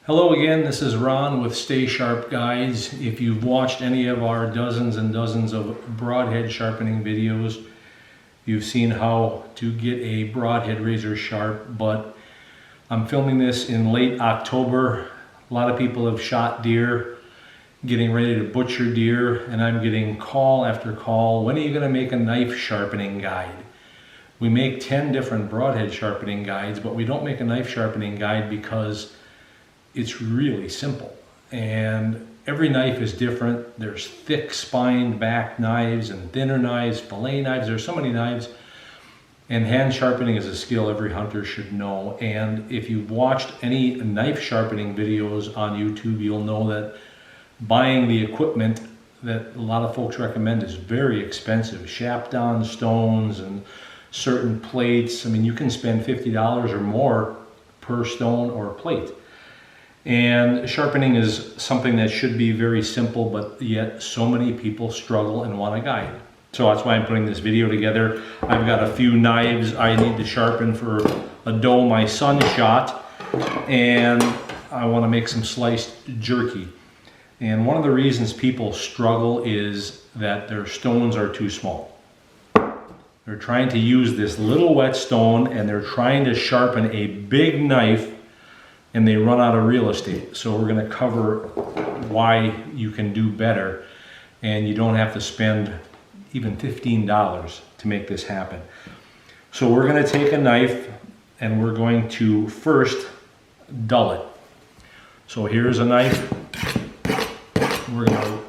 Hello again, this is Ron with Stay Sharp Guides. If you've watched any of our dozens and dozens of broadhead sharpening videos, you've seen how to get a broadhead razor sharp, but I'm filming this in late October. A lot of people have shot deer, getting ready to butcher deer, and I'm getting call after call. When are you going to make a knife sharpening guide? We make 10 different broadhead sharpening guides, but we don't make a knife sharpening guide because it's really simple. And every knife is different. There's thick spined back knives and thinner knives, fillet knives. There's so many knives. And hand sharpening is a skill every hunter should know. And if you've watched any knife sharpening videos on YouTube, you'll know that buying the equipment that a lot of folks recommend is very expensive. Shapdown stones and certain plates. I mean, you can spend $50 or more per stone or plate. And sharpening is something that should be very simple, but yet so many people struggle and want a guide. So that's why I'm putting this video together. I've got a few knives I need to sharpen for a doe my son shot, and I want to make some sliced jerky. And one of the reasons people struggle is that their stones are too small. They're trying to use this little whetstone and they're trying to sharpen a big knife, and they run out of real estate. So we're going to cover why you can do better and you don't have to spend even $15 to make this happen. So we're going to take a knife and we're going to first dull it. So here's a knife. We're going to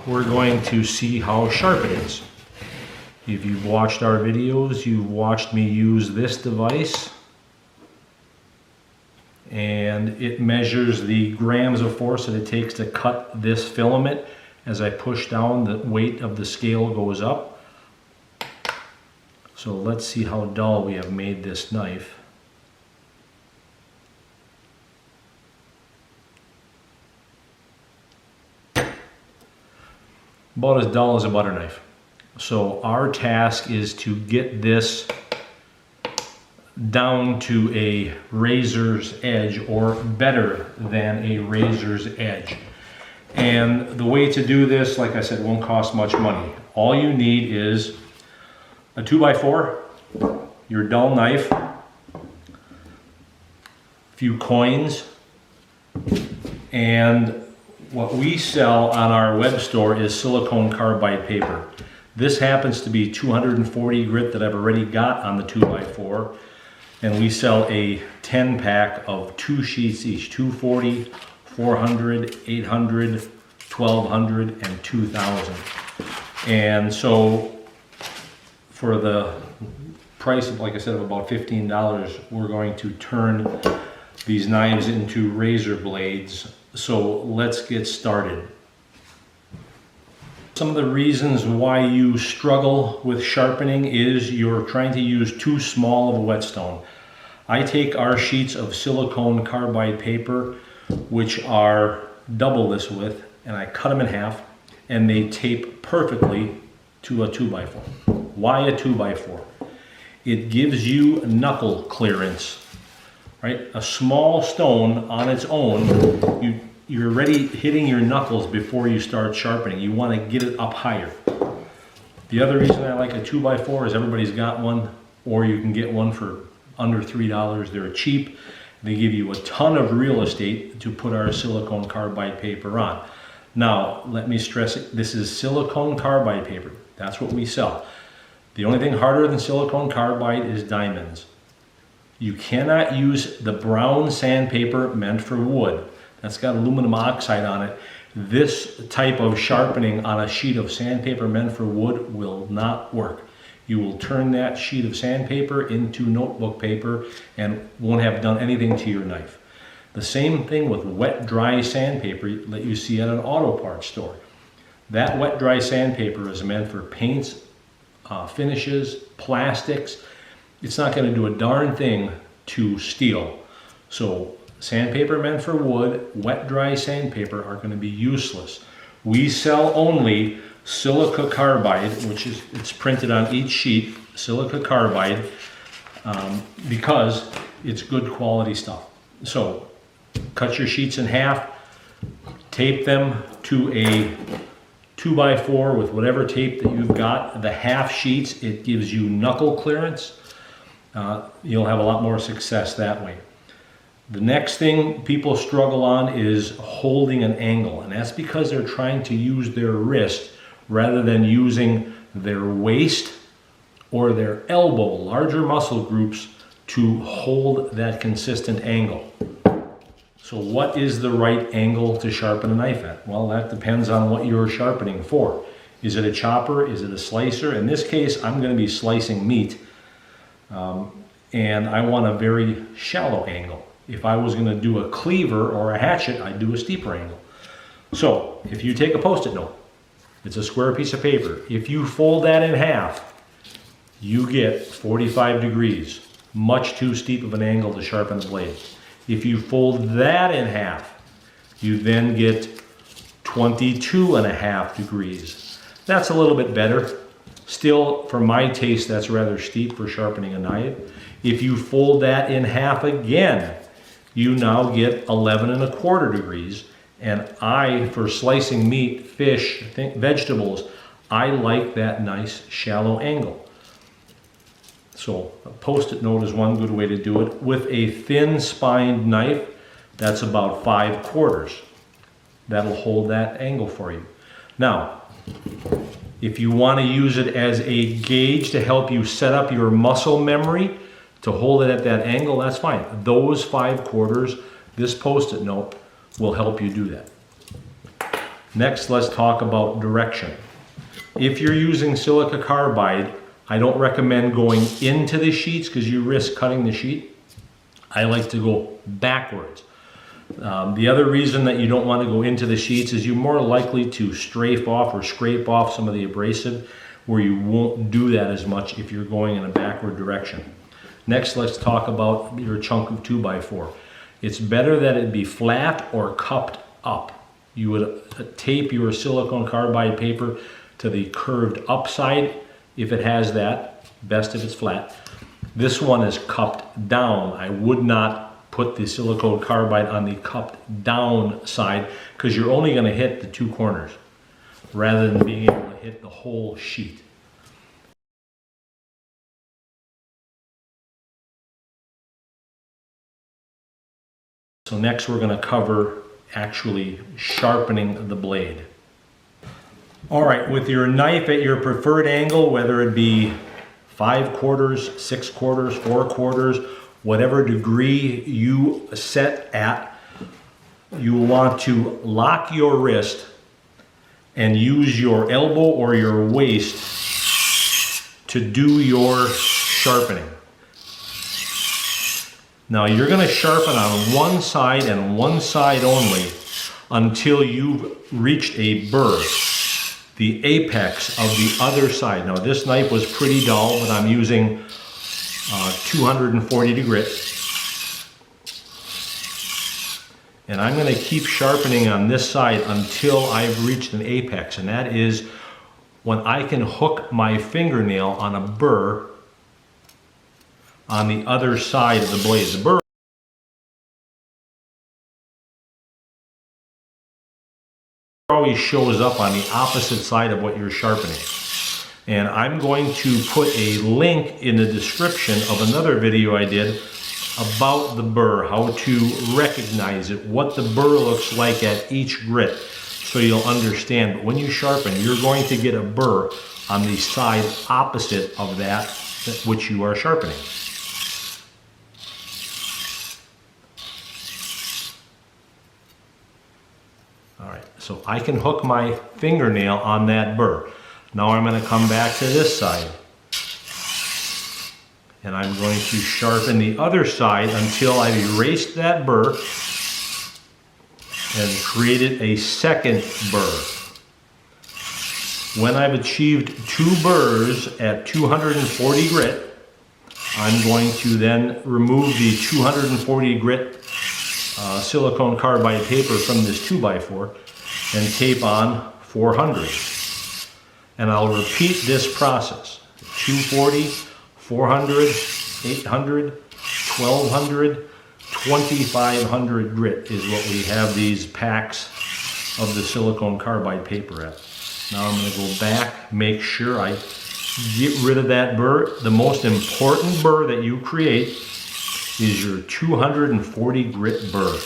we're going to see how sharp it is. If you've watched our videos, you've watched me use this device, and it measures the grams of force that it takes to cut this filament. As I push down, the weight of the scale goes up. So let's see how dull we have made this knife. About as dull as a butter knife. So our task is to get this down to a razor's edge, or better than a razor's edge. And the way to do this, like I said, won't cost much money. All you need is a 2x4, your dull knife, a few coins, and what we sell on our web store is silicone carbide paper. This happens to be 240 grit that I've already got on the 2x4. And we sell a 10 pack of 2 sheets each, 240, 400, 800, 1200, and 2000. And so for the price of, like I said, of about $15, we're going to turn these knives into razor blades. So let's get started. Some of the reasons why you struggle with sharpening is you're trying to use too small of a whetstone. I take our sheets of silicone carbide paper, which are double this width, and I cut them in half, and they tape perfectly to a 2x4. Why a 2x4? It gives you knuckle clearance. Right? A small stone on its own, you're already hitting your knuckles before you start sharpening. You want to get it up higher. The other reason I like a 2x4 is everybody's got one, or you can get one for under $3. They're cheap. They give you a ton of real estate to put our silicone carbide paper on. Now, let me stress it. This is silicone carbide paper. That's what we sell. The only thing harder than silicone carbide is diamonds. You cannot use the brown sandpaper meant for wood. That's got aluminum oxide on it. This type of sharpening on a sheet of sandpaper meant for wood will not work. You will turn that sheet of sandpaper into notebook paper and won't have done anything to your knife. The same thing with wet dry sandpaper that you see at an auto parts store. That wet dry sandpaper is meant for paints, finishes, plastics. It's not going to do a darn thing to steel. So sandpaper meant for wood, wet dry sandpaper are going to be useless. We sell only silica carbide, which is, it's printed on each sheet, silica carbide, because it's good quality stuff. So cut your sheets in half, tape them to a 2x4 with whatever tape that you've got. The half sheets, it gives you knuckle clearance. You'll have a lot more success that way. The next thing people struggle on is holding an angle, and that's because they're trying to use their wrist rather than using their waist or their elbow, larger muscle groups, to hold that consistent angle. So what is the right angle to sharpen a knife at? Well, that depends on what you're sharpening for. Is it a chopper? Is it a slicer? In this case, I'm going to be slicing meat, and I want a very shallow angle. If I was going to do a cleaver or a hatchet, I'd do a steeper angle. So if you take a Post-it note, it's a square piece of paper. If you fold that in half, you get 45 degrees, much too steep of an angle to sharpen the blade. If you fold that in half, you then get 22.5 degrees. That's a little bit better. Still, for my taste, that's rather steep for sharpening a knife. If you fold that in half again, you now get 11.25 degrees. And for slicing meat, fish, vegetables, I like that nice shallow angle. So a Post-it note is one good way to do it. With a thin spined knife, that's about 5/4. That'll hold that angle for you. Now, if you want to use it as a gauge to help you set up your muscle memory to hold it at that angle, that's fine. Those 5/4, this Post-it note, will help you do that. Next, let's talk about direction. If you're using silica carbide, I don't recommend going into the sheets because you risk cutting the sheet. I like to go backwards. The other reason that you don't want to go into the sheets is you're more likely to strafe off or scrape off some of the abrasive, where you won't do that as much if you're going in a backward direction. Next, let's talk about your chunk of 2x4. It's better that it be flat or cupped up. You would tape your silicone carbide paper to the curved upside if it has that, best if it's flat. This one is cupped down. I would not put the silicone carbide on the cupped down side because you're only going to hit the two corners rather than being able to hit the whole sheet. So next we're going to cover actually sharpening the blade. All right, with your knife at your preferred angle, whether it be 5/4, 6/4, 4/4, whatever degree you set at, you want to lock your wrist and use your elbow or your waist to do your sharpening. Now you're going to sharpen on one side and one side only until you've reached a burr, the apex of the other side. Now this knife was pretty dull, but I'm using 240 grit. And I'm going to keep sharpening on this side until I've reached an apex, and that is when I can hook my fingernail on a burr on the other side of the blade. The burr always shows up on the opposite side of what you're sharpening. And I'm going to put a link in the description of another video I did about the burr, how to recognize it, what the burr looks like at each grit, so you'll understand. But when you sharpen, you're going to get a burr on the side opposite of that which you are sharpening. All right, so I can hook my fingernail on that burr. Now I'm going to come back to this side, and I'm going to sharpen the other side until I've erased that burr and created a second burr. When I've achieved two burrs at 240 grit, I'm going to then remove the 240 grit silicone carbide paper from this 2x4 and tape on 400. And I'll repeat this process. 240, 400, 800, 1200, 2500 grit is what we have these packs of the silicone carbide paper at. Now I'm going to go back, make sure I get rid of that burr. The most important burr that you create is your 240 grit burr.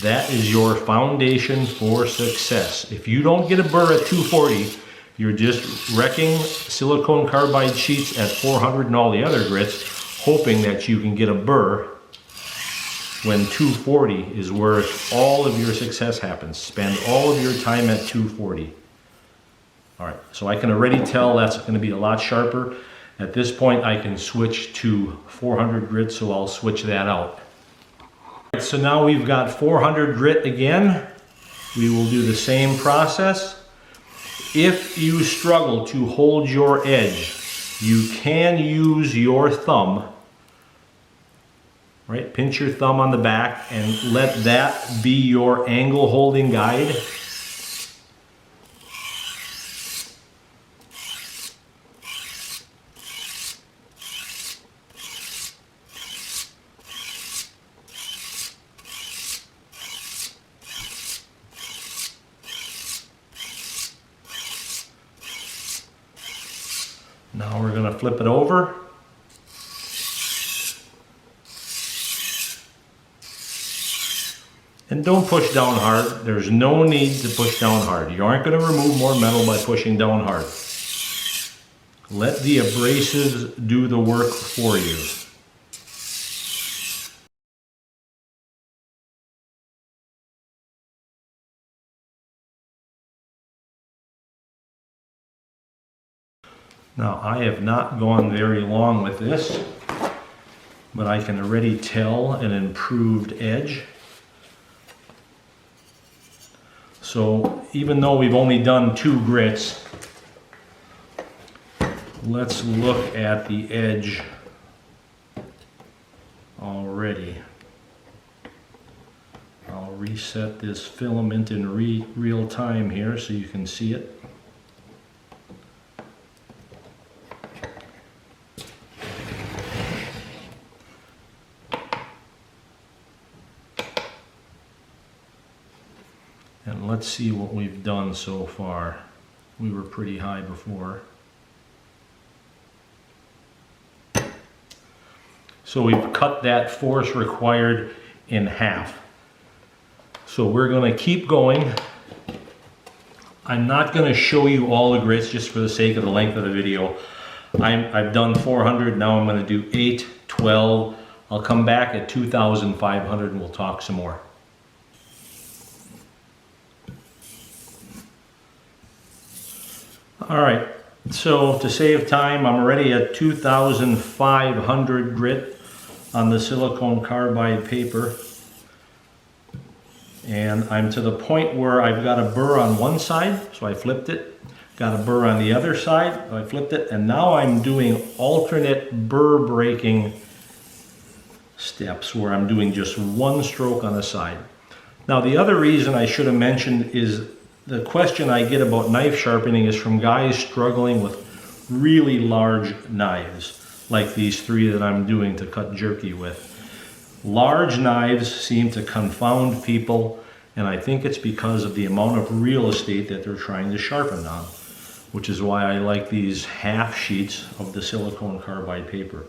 That is your foundation for success. If you don't get a burr at 240, you're just wrecking silicone carbide sheets at 400 and all the other grits, hoping that you can get a burr when 240 is where all of your success happens. Spend all of your time at 240. All right, so I can already tell that's going to be a lot sharper. At this point, I can switch to 400 grit, so I'll switch that out. So now we've got 400 grit again. We will do the same process. If you struggle to hold your edge, you can use your thumb, right? Pinch your thumb on the back and let that be your angle holding guide. Now we're going to flip it over. And don't push down hard. There's no need to push down hard. You aren't going to remove more metal by pushing down hard. Let the abrasives do the work for you. Now, I have not gone very long with this, but I can already tell an improved edge. So even though we've only done 2 grits, let's look at the edge already. I'll reset this filament in real time here so you can see it. And let's see what we've done so far. We were pretty high before. So we've cut that force required in half. So we're going to keep going. I'm not going to show you all the grits just for the sake of the length of the video. I've done 400, now I'm going to do 8, 12. I'll come back at 2,500 and we'll talk some more. All right, so to save time, I'm already at 2,500 grit on the silicone carbide paper. And I'm to the point where I've got a burr on one side, so I flipped it. Got a burr on the other side, so I flipped it. And now I'm doing alternate burr breaking steps where I'm doing just one stroke on the side. Now the other reason I should have mentioned is the question I get about knife sharpening is from guys struggling with really large knives, like these 3 that I'm doing to cut jerky with. Large knives seem to confound people, and I think it's because of the amount of real estate that they're trying to sharpen on, which is why I like these half sheets of the silicone carbide paper.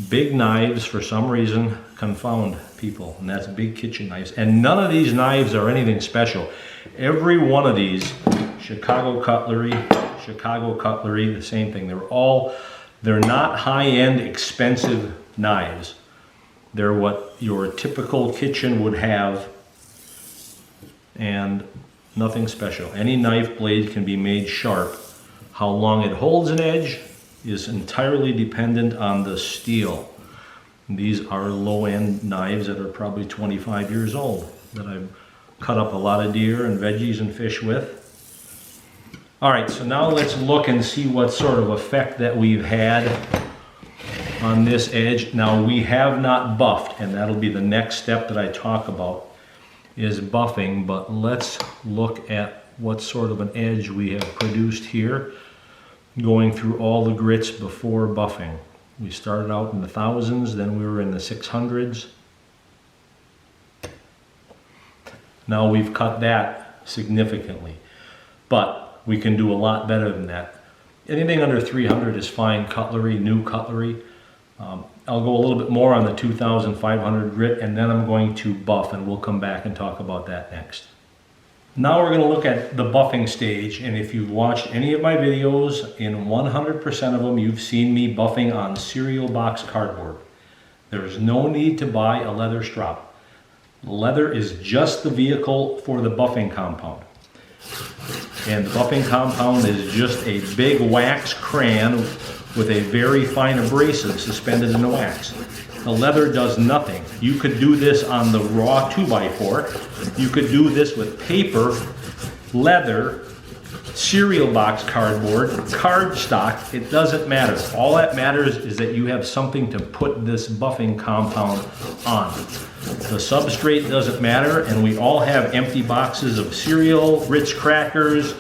Big knives, for some reason, confound people, and that's big kitchen knives. And none of these knives are anything special. Every one of these, Chicago cutlery, the same thing. They're not high-end, expensive knives. They're what your typical kitchen would have, and nothing special. Any knife blade can be made sharp. How long it holds an edge is entirely dependent on the steel. These are low-end knives that are probably 25 years old that I've cut up a lot of deer and veggies and fish with. All right, so now let's look and see what sort of effect that we've had on this edge. Now we have not buffed, and that'll be the next step that I talk about, is buffing, but let's look at what sort of an edge we have produced here, going through all the grits before buffing. We started out in the thousands, then we were in the 600s. Now we've cut that significantly, but we can do a lot better than that. Anything under 300 is fine cutlery, new cutlery. I'll go a little bit more on the 2500 grit, and then I'm going to buff, and we'll come back and talk about that next. Now we're going to look at the buffing stage, and if you've watched any of my videos, in 100% of them you've seen me buffing on cereal box cardboard. There is no need to buy a leather strop. Leather is just the vehicle for the buffing compound. And the buffing compound is just a big wax crayon with a very fine abrasive suspended in the wax. The leather does nothing. You could do this on the raw 2x4. You could do this with paper, leather, cereal box cardboard, cardstock. It doesn't matter. All that matters is that you have something to put this buffing compound on. The substrate doesn't matter, and we all have empty boxes of cereal, Ritz crackers.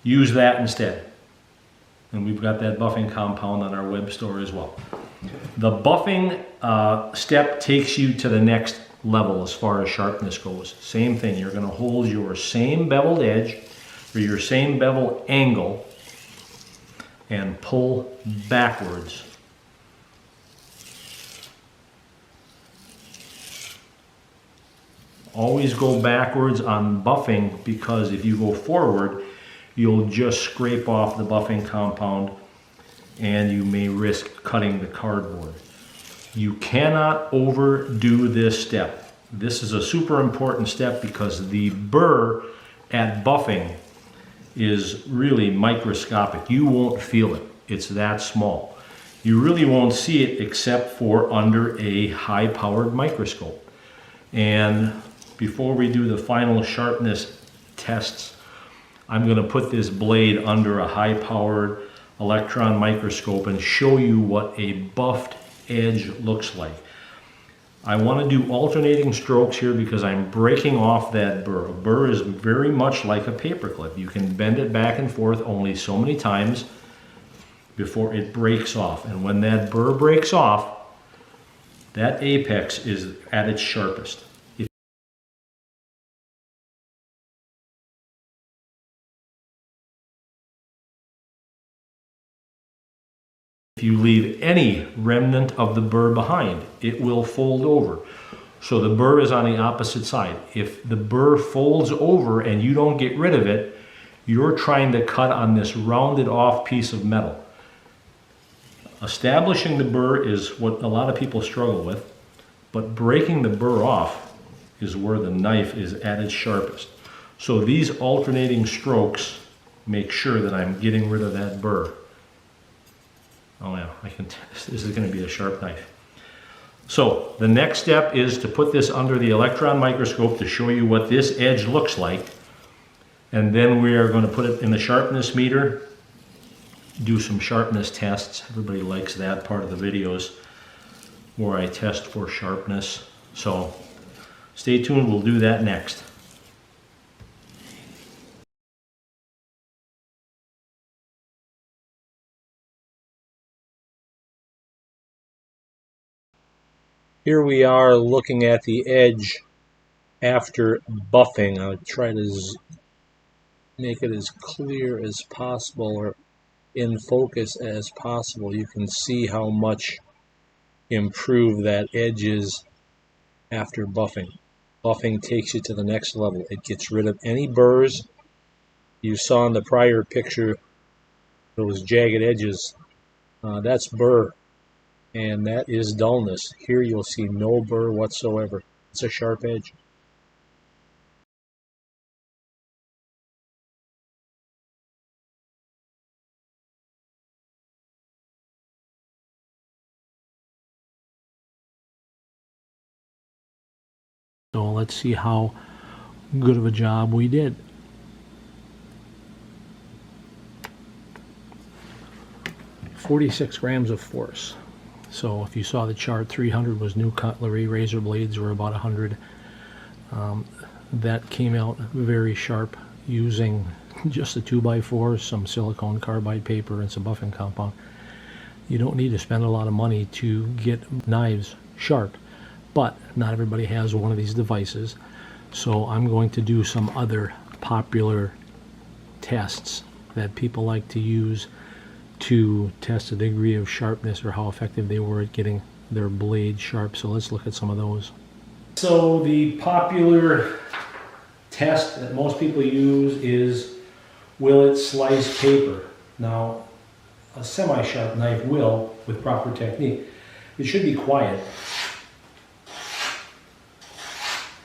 Use that instead. And we've got that buffing compound on our web store as well. The buffing step takes you to the next level as far as sharpness goes. Same thing, you're going to hold your same beveled edge or your same bevel angle and pull backwards. Always go backwards on buffing, because if you go forward, you'll just scrape off the buffing compound and you may risk cutting the cardboard. You cannot overdo this step. This is a super important step because the burr at buffing is really microscopic. You won't feel it. It's that small. You really won't see it except for under a high-powered microscope. And before we do the final sharpness tests, I'm going to put this blade under a high-powered electron microscope and show you what a buffed edge looks like. I want to do alternating strokes here because I'm breaking off that burr. A burr is very much like a paperclip. You can bend it back and forth only so many times before it breaks off. And when that burr breaks off, that apex is at its sharpest. If you leave any remnant of the burr behind, it will fold over. So the burr is on the opposite side. If the burr folds over and you don't get rid of it, you're trying to cut on this rounded off piece of metal. Establishing the burr is what a lot of people struggle with, but breaking the burr off is where the knife is at its sharpest. So these alternating strokes make sure that I'm getting rid of that burr. Oh yeah, this is going to be a sharp knife. So the next step is to put this under the electron microscope to show you what this edge looks like. And then we are going to put it in the sharpness meter, do some sharpness tests. Everybody likes that part of the videos where I test for sharpness. So stay tuned, we'll do that next. Here we are looking at the edge after buffing. I'll try to make it as clear as possible or in focus as possible. You can see how much improved that edge is after buffing. Buffing takes you to the next level. It gets rid of any burrs. You saw in the prior picture those jagged edges. That's burr. And that is dullness. Here you'll see no burr whatsoever. It's a sharp edge. So let's see how good of a job we did. "46 grams of force." So if you saw the chart, 300 was new cutlery, razor blades were about 100. that came out very sharp using just a 2x4, some silicone carbide paper, and some buffing compound. You don't need to spend a lot of money to get knives sharp, but not everybody has one of these devices. So I'm going to do some other popular tests that people like to use to test the degree of sharpness or how effective they were at getting their blade sharp. So let's look at some of those. So the popular test that most people use is, will it slice paper? Now, a semi-sharp knife will, with proper technique. It should be quiet,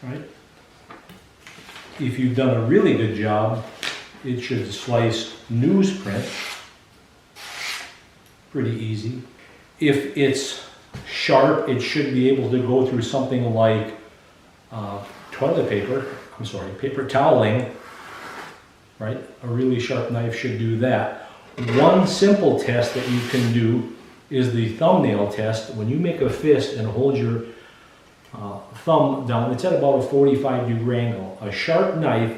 right? If you've done a really good job, it should slice newsprint pretty easy. If it's sharp, it should be able to go through something like paper toweling, right? A really sharp knife should do that. One simple test that you can do is the thumbnail test. When you make a fist and hold your thumb down, it's at about a 45-degree angle. A sharp knife,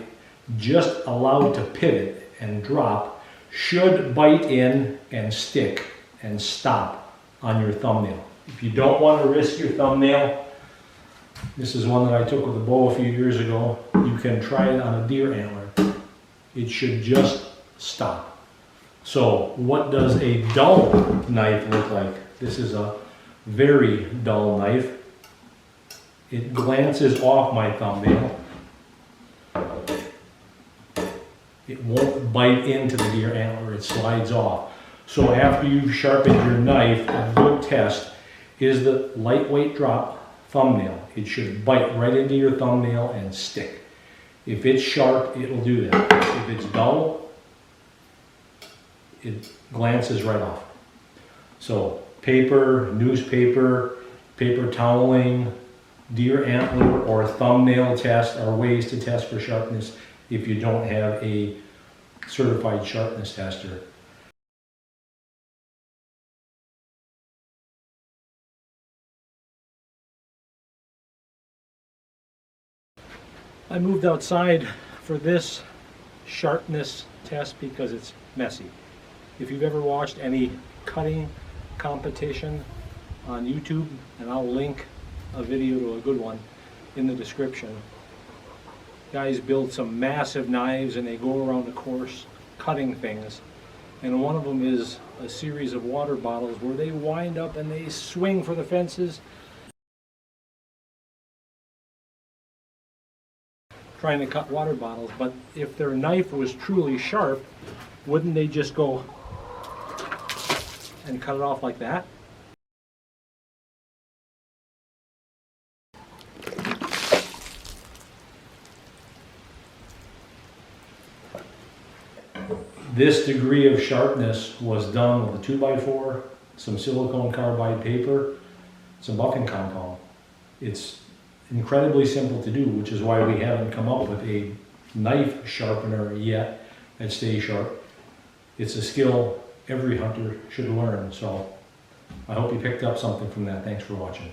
just allowed to pivot and drop, should bite in and stick and stop on your thumbnail. If you don't want to risk your thumbnail, this is one that I took with a bow a few years ago. You can try it on a deer antler. It should just stop. So what does a dull knife look like? This is a very dull knife. It glances off my thumbnail. It won't bite into the deer antler, it slides off. So after you've sharpened your knife, a good test is the lightweight drop thumbnail. It should bite right into your thumbnail and stick. If it's sharp, it'll do that. If it's dull, it glances right off. So paper, newspaper, paper toweling, deer antler, or thumbnail test are ways to test for sharpness if you don't have a certified sharpness tester. I moved outside for this sharpness test because it's messy. If you've ever watched any cutting competition on YouTube, and I'll link a video to a good one in the description. Guys build some massive knives and they go around the course cutting things. And one of them is a series of water bottles where they wind up and they swing for the fences, trying to cut water bottles. But if their knife was truly sharp, wouldn't they just go and cut it off like that? This degree of sharpness was done with a 2x4, some silicone carbide paper, some buffing compound. It's incredibly simple to do, which is why we haven't come up with a knife sharpener yet that stays sharp. It's a skill every hunter should learn, so I hope you picked up something from that. Thanks for watching.